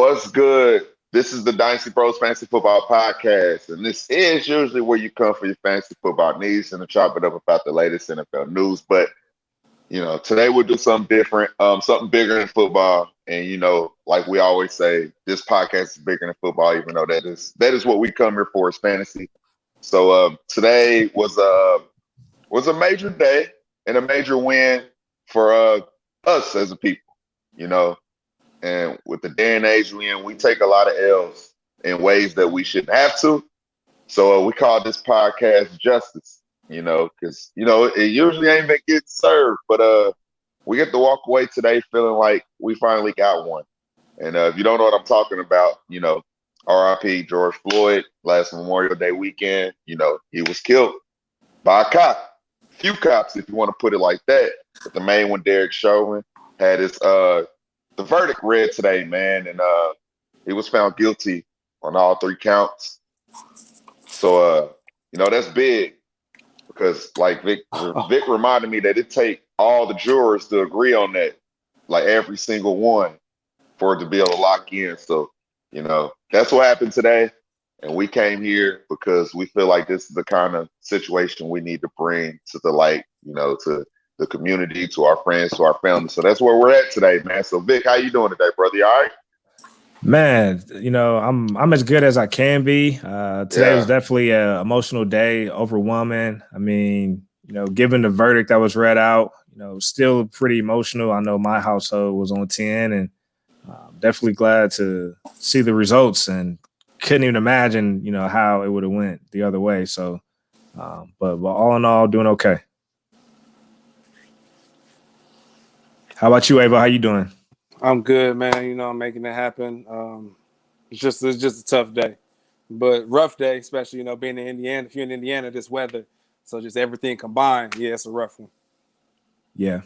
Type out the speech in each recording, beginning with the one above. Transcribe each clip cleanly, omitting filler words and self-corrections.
What's good? This is the Dynasty Pros Fantasy Football Podcast, and this is usually where you come for your fantasy football needs and to chop it up about the latest NFL news. But today we'll do something different, something bigger than football. And like we always say, this podcast is bigger than football, even though that is what we come here for is fantasy. So today was a major day and a major win for us as a people. And with the day and age we in, we take a lot of L's in ways that we shouldn't have to. So we call this podcast Justice, because, it usually ain't been get served. But we get to walk away today feeling like we finally got one. And if you don't know what I'm talking about, RIP George Floyd, last Memorial Day weekend, he was killed by a cop. Few cops, if you want to put it like that. But the main one, Derek Chauvin, had his the verdict read today, man, and he was found guilty on all 3 counts. So that's big because like Vic reminded me that it take all the jurors to agree on that, like every single one, for it to be able to lock in. So, that's what happened today. And we came here because we feel like this is the kind of situation we need to bring to the light, to the community, to our friends, to our family. So that's where we're at today, man. So Vic, how you doing today, brother? You all right? Man, I'm as good as I can be. Today was definitely an emotional day, overwhelming. I mean, given the verdict that was read out, still pretty emotional. I know my household was on 10, and definitely glad to see the results, and couldn't even imagine, how it would have went the other way. So, but all in all, doing okay. How about you, Ava? How you doing? I'm good, man. I'm making it happen. It's just a tough day, but rough day, especially being in Indiana. If you're in Indiana, this weather, so just everything combined, yeah, it's a rough one. Yeah.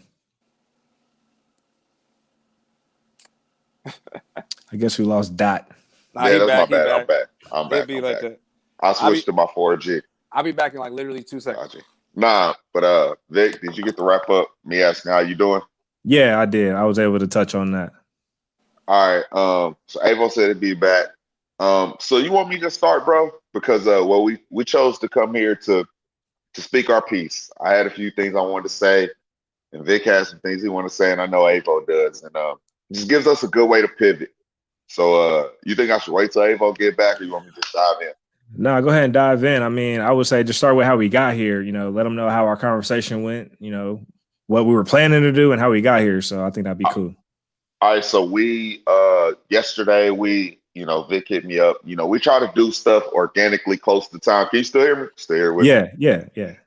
I guess we lost Dot. Yeah, that's my bad. I'm back. Like that. I switched to my 4G. I'll be back in like literally 2 seconds. Nah, but Vic, did you get to wrap up me asking how you doing? Yeah, I did. I was able to touch on that. All right. So Avo said it'd be back. So you want me to start, bro? Because we chose to come here to speak our piece. I had a few things I wanted to say, and Vic has some things he wanted to say, and I know Avo does, and it just gives us a good way to pivot. So you think I should wait till Avo get back, or you want me to just dive in? No, go ahead and dive in. I mean, I would say just start with how we got here. Let them know how our conversation went. What we were planning to do and how we got here. So I think that'd be cool. All right. So we yesterday Vic hit me up. We try to do stuff organically close to time. Can you still hear me? Still here with me? Yeah.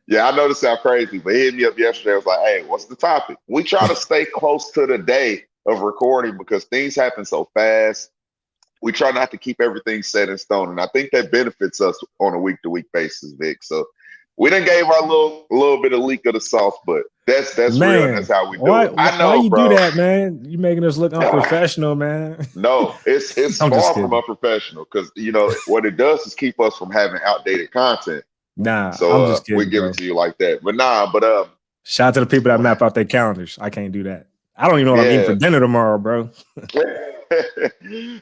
Yeah, I know this sounds crazy, but he hit me up yesterday. I was like, hey, what's the topic? We try to stay close to the day of recording because things happen so fast. We try not to keep everything set in stone. And I think that benefits us on a week-to-week basis, Vic. So we done gave our little bit of leak of the sauce, but that's real, and that's how we do it. I know, why you bro. do that, man? You making us look unprofessional, man. No, it's far from unprofessional because what it does is keep us from having outdated content. Nah, so I'm just kidding, we give it to you like that. But shout out to the people that map out their calendars. I can't do that. I don't even know what I'm eating for dinner tomorrow, bro.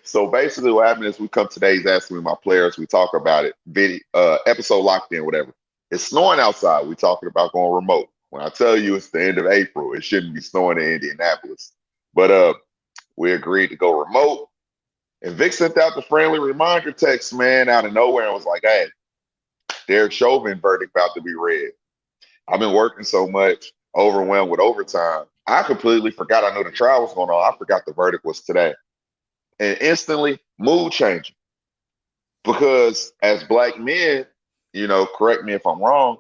So basically what happened is we come today's asking my players, we talk about it, episode locked in, whatever. It's snowing outside. We're talking about going remote. When I tell you it's the end of April, it shouldn't be snowing in Indianapolis. But we agreed to go remote. And Vic sent out the friendly reminder text, man, out of nowhere, and was like, hey, Derek Chauvin verdict about to be read. I've been working so much, overwhelmed with overtime. I completely forgot. I knew the trial was going on. I forgot the verdict was today. And instantly, mood changing. Because as Black men, correct me if I'm wrong,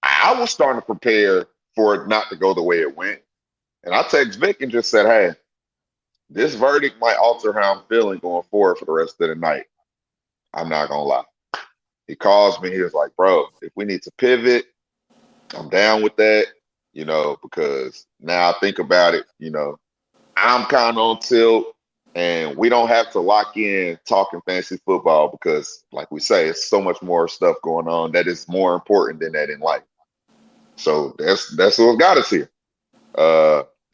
I was starting to prepare for it not to go the way it went. And I text Vic and just said, hey, this verdict might alter how I'm feeling going forward for the rest of the night. I'm not going to lie. He calls me. He was like, bro, if we need to pivot, I'm down with that, because now I think about it, I'm kind of on tilt. And we don't have to lock in talking fantasy football because, like we say, it's so much more stuff going on that is more important than that in life. So that's what got us here.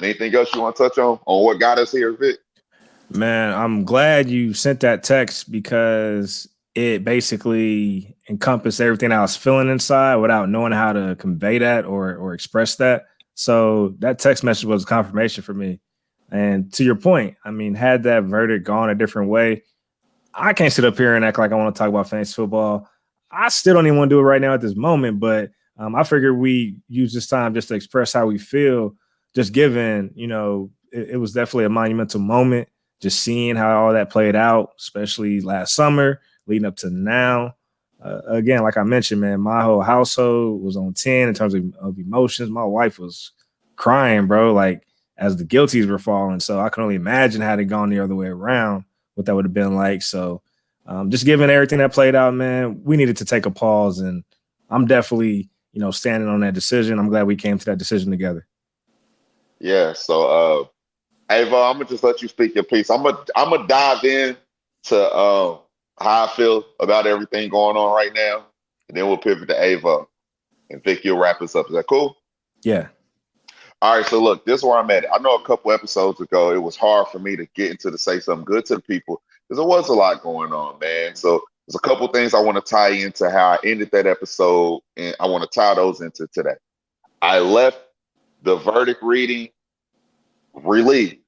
Anything else you want to touch on what got us here, Vic? Man, I'm glad you sent that text because it basically encompassed everything I was feeling inside without knowing how to convey that or express that. So that text message was confirmation for me. And to your point, I mean, had that verdict gone a different way, I can't sit up here and act like I want to talk about fantasy football. I still don't even want to do it right now at this moment, but I figured we use this time just to express how we feel, just given, it was definitely a monumental moment, just seeing how all that played out, especially last summer, leading up to now. Again, like I mentioned, man, my whole household was on 10 in terms of emotions. My wife was crying, bro, like as the guilties were falling. So I can only imagine had it gone the other way around what that would have been like. So just given everything that played out, man, we needed to take a pause. And I'm definitely, standing on that decision. I'm glad we came to that decision together. Yeah. So, Ava, I'm gonna just let you speak your piece. I'm gonna dive in to how I feel about everything going on right now, and then we'll pivot to Ava, and Vic, you'll wrap us up. Is that cool? Yeah. All right, so look, this is where I'm at. I know a couple episodes ago, it was hard for me to get into to say something good to the people because there was a lot going on, man. So there's a couple things I want to tie into how I ended that episode, and I want to tie those into today. I left the verdict reading relieved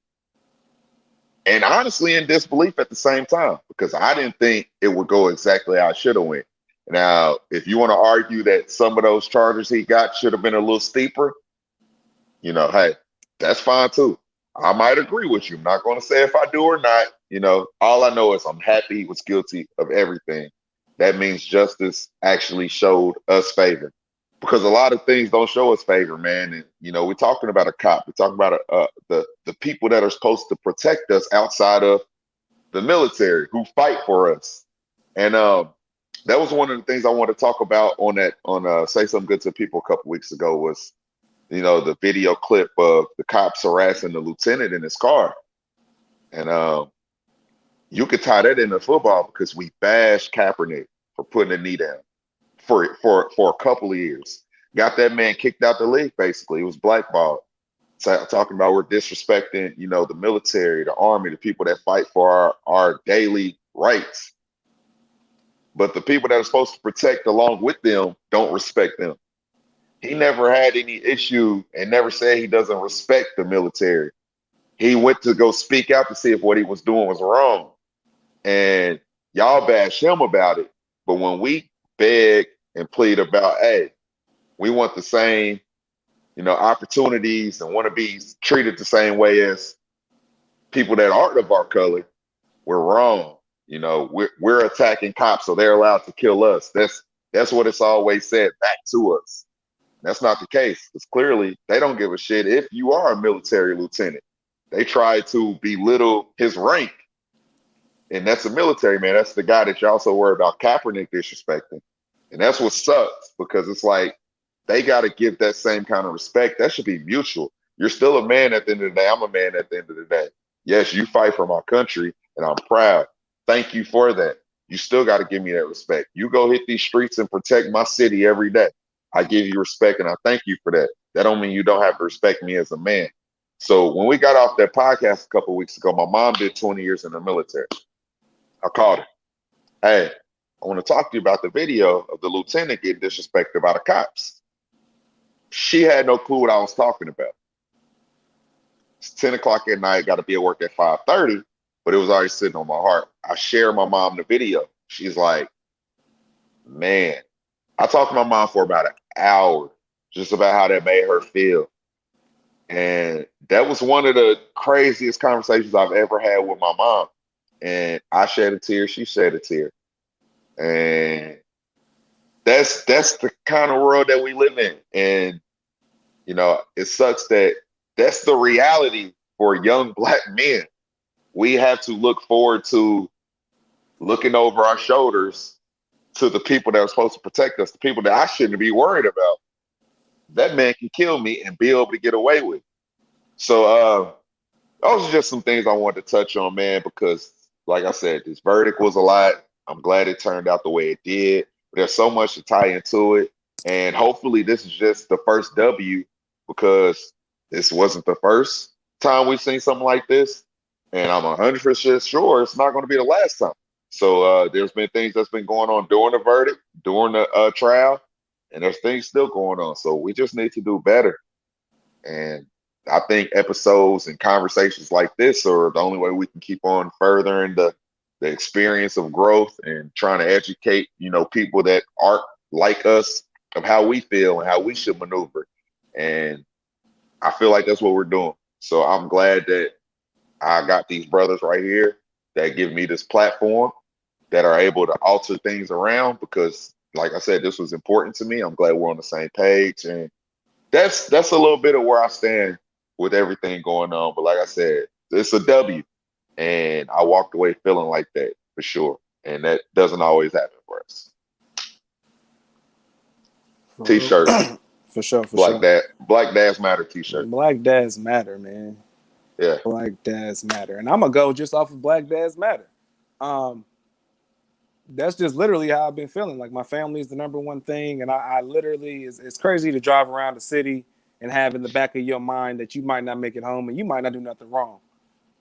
and honestly in disbelief at the same time because I didn't think it would go exactly how it should have went. Now, if you want to argue that some of those charges he got should have been a little steeper, hey, that's fine too. I might agree with you. I'm not going to say if I do or not. All I know is I'm happy he was guilty of everything. That means justice actually showed us favor because a lot of things don't show us favor, man. And we're talking about a cop. We're talking about the people that are supposed to protect us outside of the military who fight for us. And that was one of the things I wanted to talk about on Say Something Good to People a couple weeks ago was the video clip of the cops harassing the lieutenant in his car. And you could tie that into football because we bashed Kaepernick for putting a knee down for a couple of years. Got that man kicked out the league, basically. He was blackballed. Talking about we're disrespecting, the military, the army, the people that fight for our daily rights. But the people that are supposed to protect along with them don't respect them. He never had any issue and never said he doesn't respect the military. He went to go speak out to see if what he was doing was wrong. And y'all bash him about it. But when we beg and plead about, hey, we want the same, opportunities and want to be treated the same way as people that aren't of our color, we're wrong. We're attacking cops, so they're allowed to kill us. That's what it's always said back to us. That's not the case because clearly they don't give a shit if you are a military lieutenant. They try to belittle his rank. And that's a military man. That's the guy that you also worry about Kaepernick disrespecting. And that's what sucks because it's like they got to give that same kind of respect. That should be mutual. You're still a man at the end of the day. I'm a man at the end of the day. Yes, you fight for my country and I'm proud. Thank you for that. You still got to give me that respect. You go hit these streets and protect my city every day. I give you respect and I thank you for that. That don't mean you don't have to respect me as a man. So when we got off that podcast a couple of weeks ago, my mom did 20 years in the military. I called her. Hey, I want to talk to you about the video of the lieutenant getting disrespected by the cops. She had no clue what I was talking about. It's 10 o'clock at night, got to be at work at 5:30, but it was already sitting on my heart. I shared my mom the video. She's like, man, I talked to my mom for about an hour just about how that made her feel. And that was one of the craziest conversations I've ever had with my mom. And I shed a tear, she shed a tear. And that's the kind of world that we live in. And, it sucks that that's the reality for young Black men. We have to look forward to looking over our shoulders to the people that are supposed to protect us, the people that I shouldn't be worried about. That man can kill me and be able to get away with. So those are just some things I wanted to touch on, man, because like I said, this verdict was a lot. I'm glad it turned out the way it did. There's so much to tie into it. And hopefully this is just the first W because this wasn't the first time we've seen something like this. and I'm 100% sure it's not going to be the last time. So there's been things that's been going on during the verdict, during the trial, and there's things still going on. So we just need to do better. And I think episodes and conversations like this are the only way we can keep on furthering the experience of growth and trying to educate, people that aren't like us of how we feel and how we should maneuver. And I feel like that's what we're doing. So I'm glad that I got these brothers right here that give me this platform that are able to alter things around because, like I said, this was important to me. I'm glad we're on the same page. And that's a little bit of where I stand with everything going on. But like I said, it's a W. And I walked away feeling like that for sure. And that doesn't always happen for us. T-shirt. For sure. Black Dads Matter t-shirt. Black Dads Matter, man. Yeah. Black Dads Matter. And I'm going to go just off of Black Dads Matter. That's just literally how I've been feeling. Like my family is the number one thing. And I literally, it's crazy to drive around the city and have in the back of your mind that you might not make it home and you might not do nothing wrong,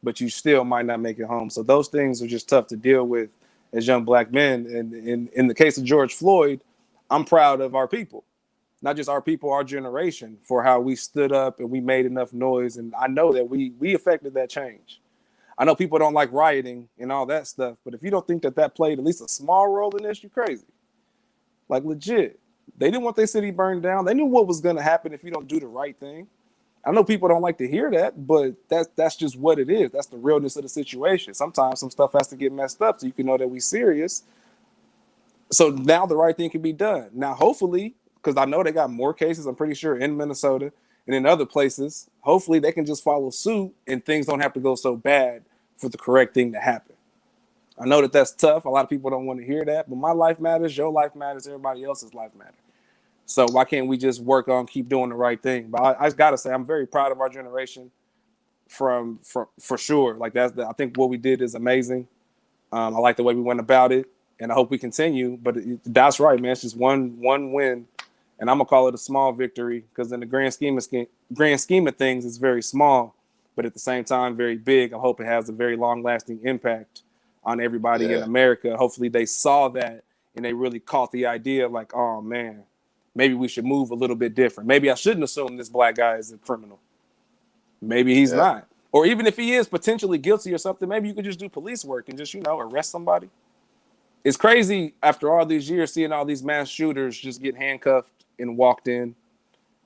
but you still might not make it home. So those things are just tough to deal with as young black men. And in the case of George Floyd, I'm proud of our people, not just our people, our generation, for how we stood up and we made enough noise. And I know that we affected that change. I know people don't like rioting and all that stuff, but if you don't think that played at least a small role in this, you're crazy. Like legit. They didn't want their city burned down. They knew what was going to happen if you don't do the right thing. I know people don't like to hear that, but that's just what it is. That's the realness of the situation. Sometimes some stuff has to get messed up so you can know that we serious. So now the right thing can be done. Now, hopefully, because I know they got more cases, I'm pretty sure, in Minnesota and in other places, hopefully they can just follow suit and things don't have to go so bad for the correct thing to happen. I know that that's tough. A lot of people don't want to hear that, but my life matters, your life matters, everybody else's life matters. So why can't we just work on keep doing the right thing? But I got to say, I'm very proud of our generation for sure. Like I think what we did is amazing. I like the way we went about it, and I hope we continue. But that's right, man. It's just one win, and I'm gonna call it a small victory because in the grand scheme of things, it's very small, but at the same time, very big. I hope it has a very long-lasting impact on everybody in America. Hopefully, they saw that and they really caught the idea. Like, oh man, maybe we should move a little bit different. Maybe I shouldn't assume this black guy is a criminal. Maybe he's not. Or even if he is potentially guilty or something, maybe you could just do police work and just, arrest somebody. It's crazy after all these years seeing all these mass shooters just get handcuffed and walked in,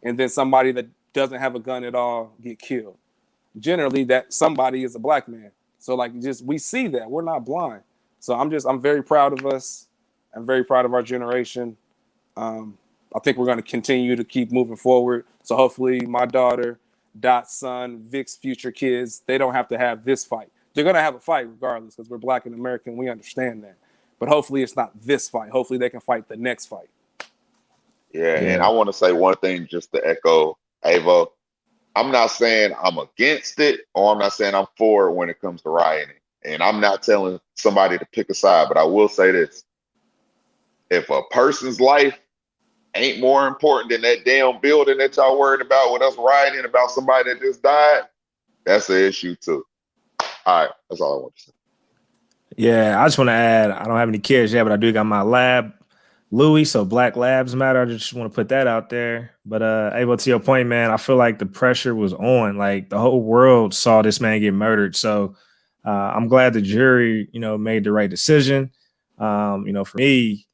and then somebody that doesn't have a gun at all get killed. Generally, that somebody is a black man. So we see that. We're not blind. So I'm very proud of us. I'm very proud of our generation. I think we're going to continue to keep moving forward. So hopefully my daughter, Dot's son, Vic's future kids, they don't have to have this fight. They're going to have a fight regardless because we're black and American. We understand that. But hopefully it's not this fight. Hopefully they can fight the next fight. Yeah. And I want to say one thing just to echo Ava. I'm not saying I'm against it or I'm not saying I'm for it when it comes to rioting. And I'm not telling somebody to pick a side, but I will say this. If a person's life ain't more important than that damn building that y'all worried about with us rioting about somebody that just died, that's an issue too. All right, that's all I want to say. Yeah, I just want to add, I don't have any kids yet, but I do got my lab, Louis, so Black Labs Matter. I just want to put that out there. But Ava, to your point, man, I feel like the pressure was on. Like the whole world saw this man get murdered. So I'm glad the jury, made the right decision. For me,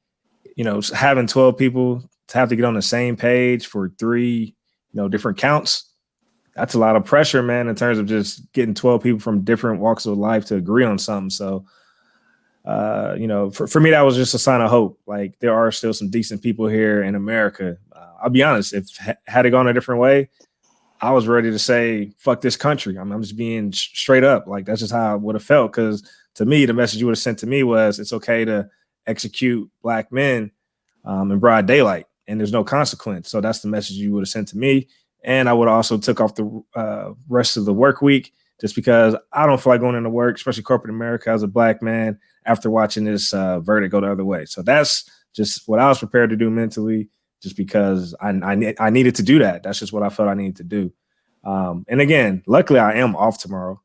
having 12 people to have to get on the same page for 3, different counts, that's a lot of pressure, man, in terms of just getting 12 people from different walks of life to agree on something. So, for me, that was just a sign of hope. Like there are still some decent people here in America. I'll be honest, if had it gone a different way, I was ready to say, fuck this country. I'm just being straight up. Like that's just how I would have felt. Because to me, the message you would have sent to me was it's okay to execute black men in broad daylight and there's no consequence. So that's the message you would have sent to me. And I would also took off the rest of the work week just because I don't feel like going into work, especially corporate America as a black man after watching this verdict go the other way. So that's just what I was prepared to do mentally, just because I needed to do that. That's just what I felt I needed to do. And again, luckily I am off tomorrow.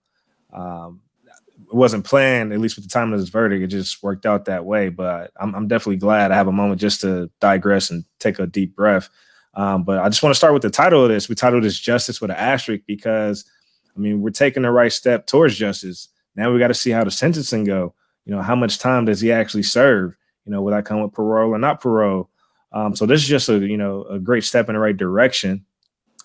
wasn't planned, at least with the time of this verdict. It just worked out that way. But I'm definitely glad I have a moment just to digress and take a deep breath. But I just want to start with the title of this. We titled this Justice with an Asterisk because, I mean, we're taking the right step towards justice. Now we got to see how the sentencing go. You know, how much time does he actually serve? You know, will that come with parole or not parole? So this is just a great step in the right direction.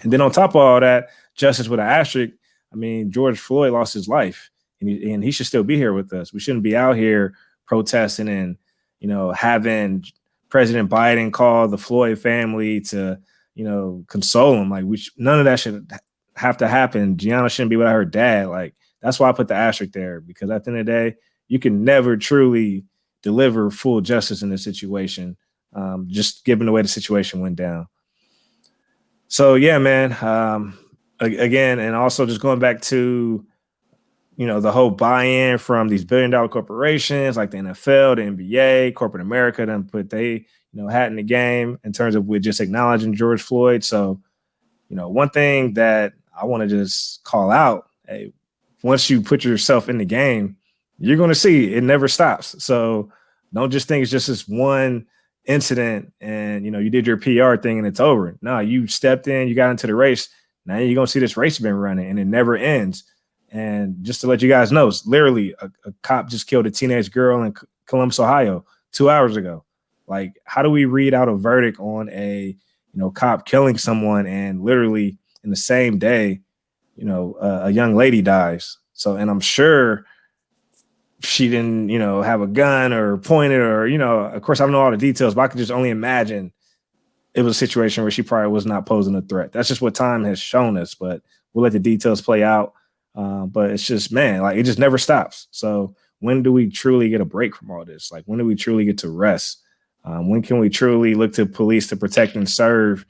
And then on top of all that, justice with an asterisk, I mean, George Floyd lost his life and he should still be here with us. We shouldn't be out here protesting and, you know, having President Biden call the Floyd family to, you know, console him. Like none of that should have to happen. Gianna shouldn't be without her dad. Like that's why I put the asterisk there, because at the end of the day, you can never truly deliver full justice in this situation, just given the way the situation went down. So, yeah, man, again, and also just going back to, you know, the whole buy-in from these billion-dollar corporations like the NFL, the NBA, corporate America, then put hat in the game in terms of with just acknowledging George Floyd. So, you know, one thing that I want to just call out, hey, once you put yourself in the game, you're going to see it never stops. So don't just think it's just this one incident and, you know, you did your PR thing and it's over. No, you stepped in, you got into the race. Now you're going to see this race been running and it never ends. And just to let you guys know, it's literally a cop just killed a teenage girl in Columbus, Ohio 2 hours ago. Like, how do we read out a verdict on a, you know, cop killing someone and literally in the same day, you know, a young lady dies? So, and I'm sure she didn't, you know, have a gun or point it or, you know, of course I don't know all the details, but I can just only imagine it was a situation where she probably was not posing a threat. That's just what time has shown us, but we'll let the details play out. But it's just, man, like it just never stops. So when do we truly get a break from all this? Like when do we truly get to rest? When can we truly look to police to protect and serve,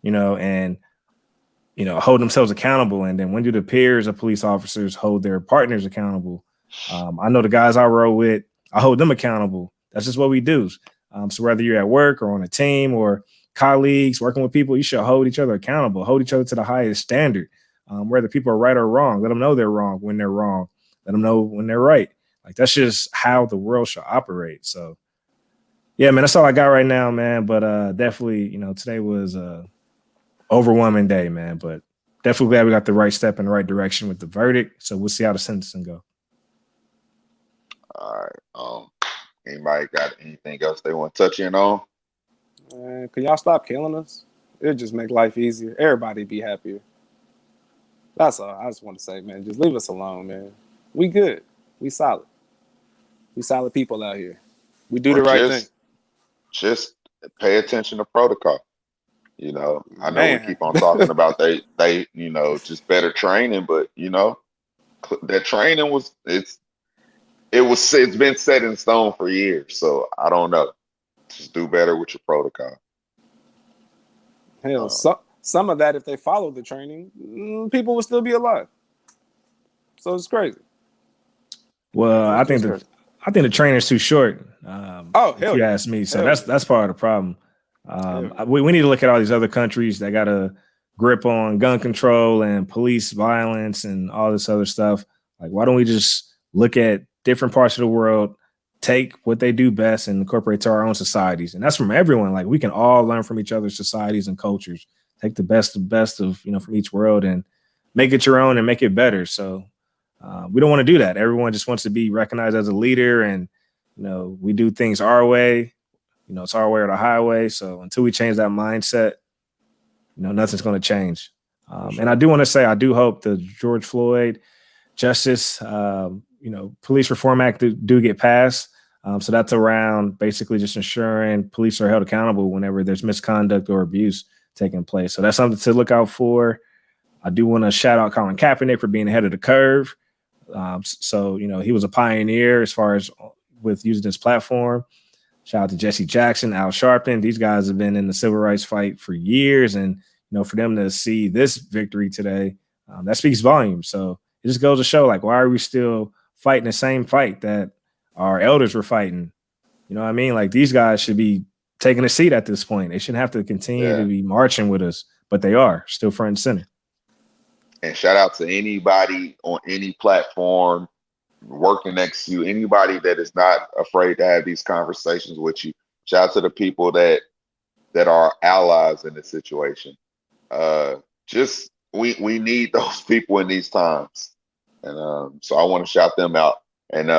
you know, and, you know, hold themselves accountable? And then when do the peers of police officers hold their partners accountable? I know the guys I roll with, I hold them accountable. That's just what we do. So whether you're at work or on a team or colleagues working with people, you should hold each other accountable, hold each other to the highest standard. Whether people are right or wrong, let them know they're wrong when they're wrong. Let them know when they're right. Like that's just how the world should operate. So, yeah, man, that's all I got right now, man. But definitely, you know, today was a overwhelming day, man. But definitely glad we got the right step in the right direction with the verdict. So we'll see how the sentencing go. All right. Anybody got anything else they want to touch in on? Can y'all stop killing us? It'll just make life easier. Everybody be happier. That's all I just want to say, man. Just leave us alone, man. We good. We solid. We solid people out here. We do the right thing. Just pay attention to protocol. You know, I know Man. we keep on talking about they, you know, just better training, but you know, that training it's been set in stone for years. So I don't know. Just do better with your protocol. Hell, some of that, if they follow the training, people will still be alive. So it's crazy. Well, I think the trainer's too short. If you ask me, so that's part of the problem. We need to look at all these other countries that got a grip on gun control and police violence and all this other stuff. Like, why don't we just look at different parts of the world, take what they do best and incorporate to our own societies? And that's from everyone. Like, we can all learn from each other's societies and cultures. Take the best of, you know, from each world and make it your own and make it better. So we don't want to do that. Everyone just wants to be recognized as a leader, and you know, we do things our way. You know, it's our way or the highway. So until we change that mindset, you know, nothing's going to change. And I do want to say, I do hope the George Floyd Justice, you know, Police Reform Act do get passed. So that's around basically just ensuring police are held accountable whenever there's misconduct or abuse taking place. So that's something to look out for. I do want to shout out Colin Kaepernick for being ahead of the curve. So, you know, he was a pioneer as far as with using this platform. Shout out to Jesse Jackson, Al Sharpton. These guys have been in the civil rights fight for years. And, you know, for them to see this victory today, that speaks volumes. So it just goes to show, like, why are we still fighting the same fight that our elders were fighting? You know what I mean? Like, these guys should be taking a seat at this point. They shouldn't have to continue to be marching with us, but they are still front and center. And shout out to anybody on any platform working next to you, anybody that is not afraid to have these conversations with you. Shout out to the people that are allies in this situation. Just we need those people in these times, and so I want to shout them out. And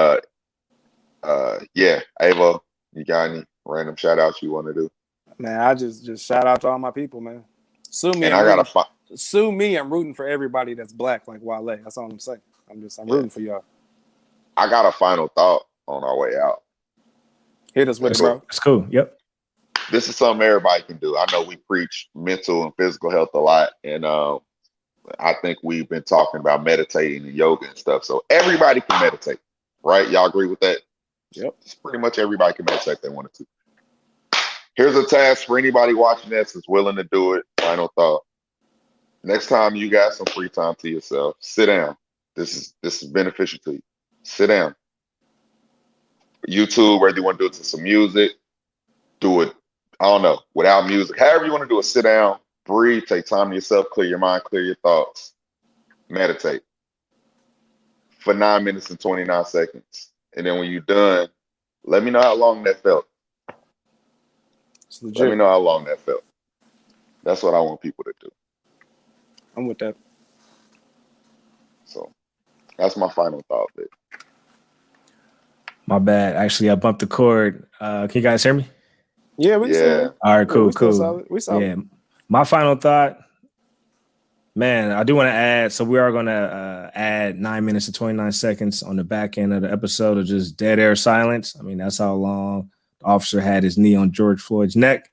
yeah, Ava, you got any random shout outs you want to do? Man, I just shout out to all my people, man. Sue me. And I gotta find. Sue me. I'm rooting for everybody that's black, like Wale. That's all I'm saying. I'm rooting for y'all. I got a final thought on our way out. Hit us with it, bro. It's cool. Yep. This is something everybody can do. I know we preach mental and physical health a lot, and I think we've been talking about meditating and yoga and stuff. So everybody can meditate, right? Y'all agree with that? Yep. It's pretty much everybody can meditate if they wanted to. Here's a task for anybody watching this that's willing to do it. Final thought. Next time you got some free time to yourself, sit down. This is beneficial to you. Sit down. YouTube, whether you want to do it to some music, do it, I don't know, without music. However you want to do it, sit down, breathe, take time to yourself, clear your mind, clear your thoughts. Meditate for 9 minutes and 29 seconds. And then when you're done, let me know how long that felt. Let me know how long that felt. That's what I want people to do. I'm with that. So that's my final thought, Vic. My bad. Actually, I bumped the cord. Can you guys hear me? Yeah, we can. All right, cool. We solid. Yeah. My final thought, man, I do want to add, so we are going to add 9 minutes and 29 seconds on the back end of the episode of just dead air silence. I mean, that's how long the officer had his knee on George Floyd's neck.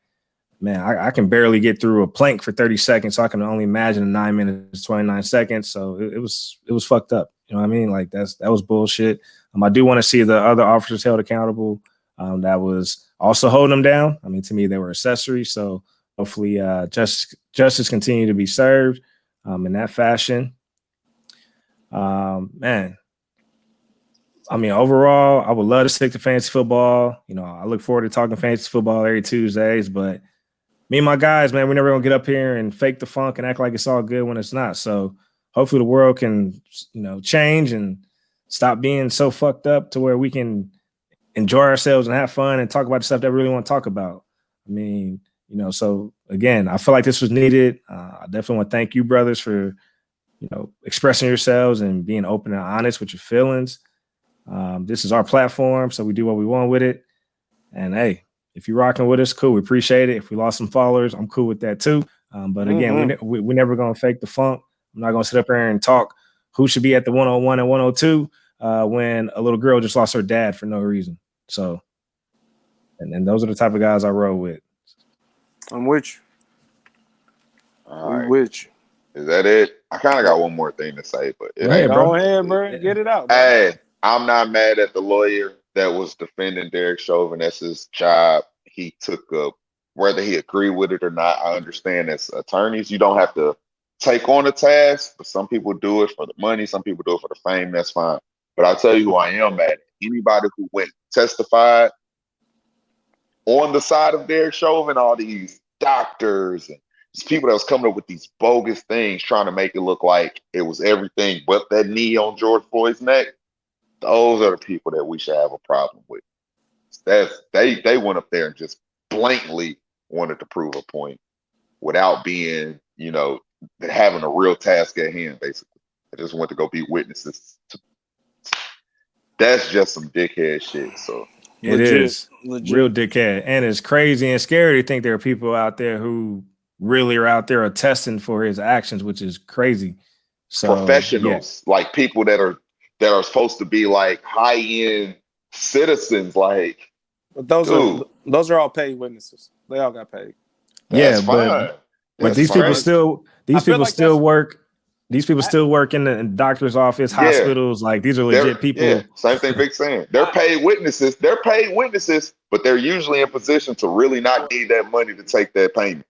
Man, I can barely get through a plank for 30 seconds, so I can only imagine 9 minutes, 29 seconds. So it was fucked up. You know what I mean? Like that was bullshit. I do want to see the other officers held accountable. That was also holding them down. I mean, to me, they were accessories. So hopefully justice continue to be served in that fashion. Man, I mean, overall, I would love to stick to fantasy football. You know, I look forward to talking fantasy football every Tuesdays, but me and my guys, man, we're never gonna get up here and fake the funk and act like it's all good when it's not. So hopefully the world can, change and stop being so fucked up to where we can enjoy ourselves and have fun and talk about the stuff that we really want to talk about. I mean, so again, I feel like this was needed. I definitely want to thank you, brothers, for, expressing yourselves and being open and honest with your feelings. This is our platform, so we do what we want with it. And hey, if you're rocking with us, cool. We appreciate it. If we lost some followers, I'm cool with that too. But again, we're never going to fake the funk. I'm not going to sit up here and talk who should be at the 101 and 102 when a little girl just lost her dad for no reason. So, and those are the type of guys I roll with. I'm with you. All right. With you. Is that it? I kind of got one more thing to say, but go ahead, bro. Get it out. Bro. Hey, I'm not mad at the lawyer that was defending Derek Chauvin. That's his job. He took up, whether he agreed with it or not. I understand as attorneys, you don't have to take on a task, but some people do it for the money. Some people do it for the fame. That's fine. But I'll tell you who I am mad at. Anybody who went testified on the side of Derek Chauvin, all these doctors and these people that was coming up with these bogus things, trying to make it look like it was everything but that knee on George Floyd's neck. Those are the people that we should have a problem with. They went up there and just blatantly wanted to prove a point without being, having a real task at hand, basically. They just went to go be witnesses. That's just some dickhead shit. So it is real dickhead. And it's crazy and scary to think there are people out there who really are out there attesting for his actions, which is crazy. So professionals, like people that are supposed to be like high-end citizens, like. But those are all paid witnesses. They all got paid. That's fine. But these people still work. These people still work in the doctor's office, hospitals. Like these are legit people. Yeah, same thing Vic's saying. They're paid witnesses. But they're usually in position to really not need that money to take that payment.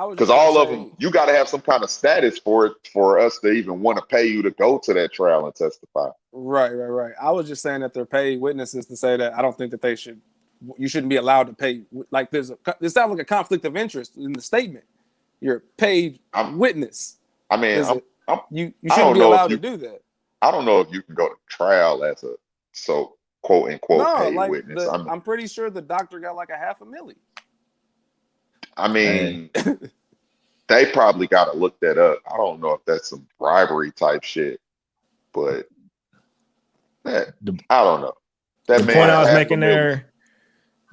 Because all of them, you got to have some kind of status for us to even want to pay you to go to that trial and testify. Right. I was just saying that they're paid witnesses to say that I don't think that you shouldn't be allowed to pay. Like this sounds like a conflict of interest in the statement. You're a paid witness. I mean, you shouldn't be allowed to do that. I don't know if you can go to trial as so quote unquote No, paid like witness. I'm pretty sure the doctor got like $500,000. I mean, they probably got to look that up. I don't know if that's some bribery type shit, but I don't know. That The man point I was half a making million.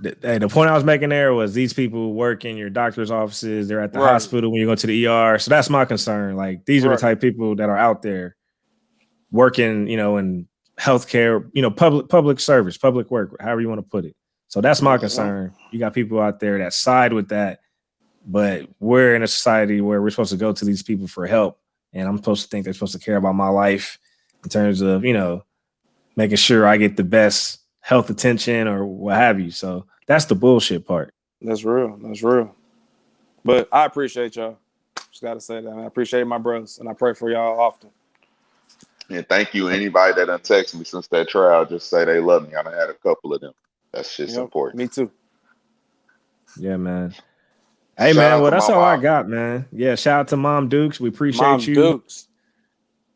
there, the point I was making there was these people work in your doctor's offices. They're at the Right. hospital when you go to the ER. So that's my concern. Like these are the Right. type of people that are out there working, in healthcare, public service, public work, however you want to put it. So that's my concern. You got people out there that side with that, but we're in a society where we're supposed to go to these people for help, and I'm supposed to think they're supposed to care about my life in terms of, making sure I get the best health attention or what have you. So that's the bullshit part. That's real. That's real. But I appreciate y'all. Just got to say that. I appreciate my brothers, and I pray for y'all often. And thank you anybody that done text me since that trial. Just say they love me. I done had a couple of them. That's just important. Me too. Yeah, man. Hey, Shout man. out Well, to that's my all I mom. got, man. Yeah, shout out to Mom Dukes. We appreciate Mom you. Dukes.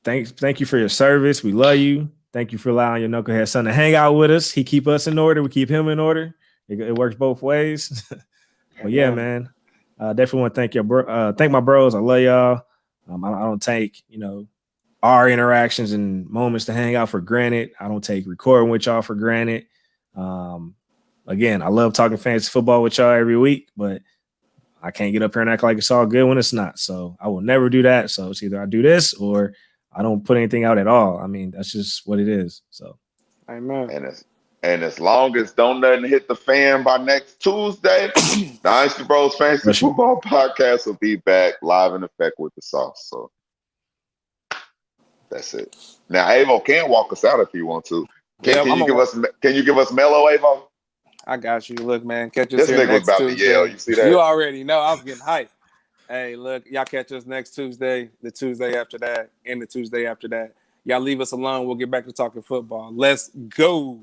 Thank you for your service. We love you. Thank you for allowing your knucklehead son to hang out with us. He keep us in order. We keep him in order. It works both ways. Well, yeah, man. Definitely want to thank my bros. I love y'all. I don't take our interactions and moments to hang out for granted. I don't take recording with y'all for granted. Again, I love talking fantasy football with y'all every week, but I can't get up here and act like it's all good when it's not. So I will never do that. So it's either I do this or I don't put anything out at all. I mean, that's just what it is. So, amen. And as long as don't nothing hit the fan by next Tuesday, the Dynasty Bros Fantasy Football Podcast will be back live in effect with the sauce. So that's it. Now, Avo can walk us out if you want to. Can you give us Mellow, Avo? I got you. Look, man, catch us This here nigga was next about Tuesday. to yell. You see that? You already know. I was getting hyped. Hey, look, y'all catch us next Tuesday, the Tuesday after that, and the Tuesday after that. Y'all leave us alone. We'll get back to talking football. Let's go.